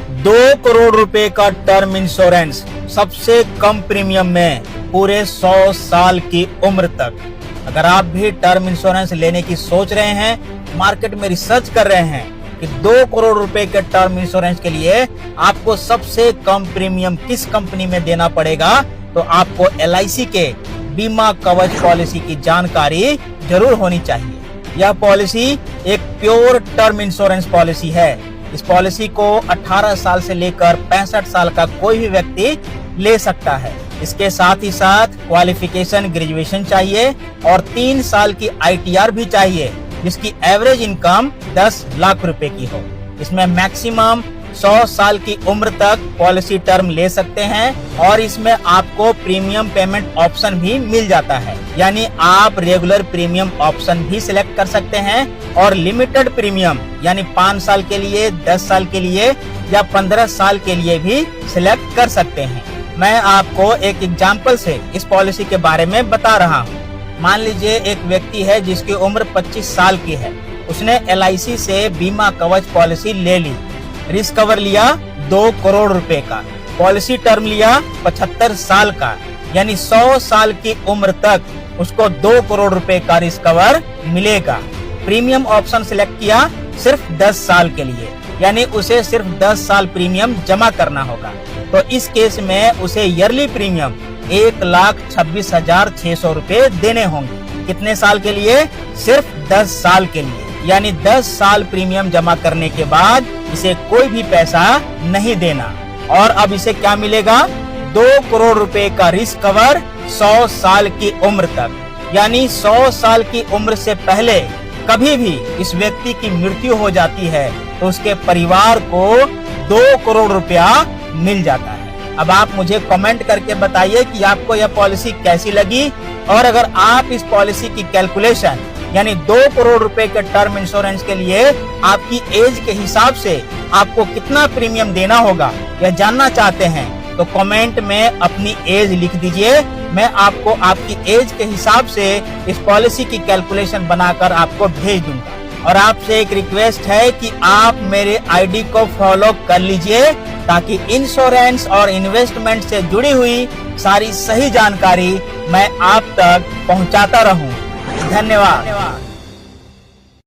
2 करोड़ रुपए का term insurance सबसे कम प्रीमियम में पूरे 100 साल की उम्र तक। अगर आप भी टर्म इंश्योरेंस लेने की सोच रहे हैं, मार्केट में रिसर्च कर रहे हैं कि 2 करोड़ रुपए के टर्म इंश्योरेंस के लिए आपको सबसे कम प्रीमियम किस कंपनी में देना पड़ेगा, तो आपको LIC के बीमा कवच पॉलिसी की जानकारी जरूर होनी चाहिए। यह पॉलिसी एक प्योर टर्म इंश्योरेंस पॉलिसी है। इस पॉलिसी को 18 साल से लेकर 65 साल का कोई भी व्यक्ति ले सकता है। इसके साथ ही साथ क्वालिफिकेशन ग्रेजुएशन चाहिए और 3 साल की ITR भी चाहिए, जिसकी एवरेज इनकम 10 लाख रुपए की हो। इसमें मैक्सिमम 100 साल की उम्र तक पॉलिसी टर्म ले सकते हैं और इसमें आपको प्रीमियम पेमेंट ऑप्शन भी मिल जाता है, यानी आप रेगुलर प्रीमियम ऑप्शन भी सिलेक्ट कर सकते हैं और लिमिटेड प्रीमियम यानी 5 साल के लिए, 10 साल के लिए या 15 साल के लिए भी सिलेक्ट कर सकते हैं। मैं आपको एक एग्जाम्पल से इस पॉलिसी के बारे में बता रहा हूँ। मान लीजिए एक व्यक्ति है जिसकी उम्र 25 साल की है। उसने LIC से बीमा कवच पॉलिसी ले ली, रिस्क कवर लिया 2 करोड़ रुपए का, पॉलिसी टर्म लिया 75 साल का, यानी 100 साल की उम्र तक उसको 2 करोड़ रुपए का रिस्क कवर मिलेगा। प्रीमियम ऑप्शन सिलेक्ट किया सिर्फ 10 साल के लिए, यानी उसे सिर्फ 10 साल प्रीमियम जमा करना होगा। तो इस केस में उसे ईयरली प्रीमियम 1,26,600 रुपए देने होंगे। कितने साल के लिए? सिर्फ 10 साल के लिए, यानी 10 साल प्रीमियम जमा करने के बाद इसे कोई भी पैसा नहीं देना। और अब इसे क्या मिलेगा? 2 करोड़ रुपए का रिस्क कवर 100 साल की उम्र तक, यानी 100 साल की उम्र से पहले कभी भी इस व्यक्ति की मृत्यु हो जाती है तो उसके परिवार को 2 करोड़ रुपया मिल जाता है। अब आप मुझे कमेंट करके बताइए कि आपको यह पॉलिसी कैसी लगी, और अगर आप इस पॉलिसी की कैलकुलेशन यानी 2 करोड़ रुपए के टर्म इंश्योरेंस के लिए आपकी एज के हिसाब से आपको कितना प्रीमियम देना होगा यह जानना चाहते हैं, तो कमेंट में अपनी एज लिख दीजिए। मैं आपको आपकी एज के हिसाब से इस पॉलिसी की कैलकुलेशन बनाकर आपको भेज दूंगा। और आपसे एक रिक्वेस्ट है कि आप मेरे ID को फॉलो कर लीजिए, ताकि इंश्योरेंस और इन्वेस्टमेंट से जुड़ी हुई सारी सही जानकारी मैं आप तक पहुंचाता रहूं। धन्यवाद।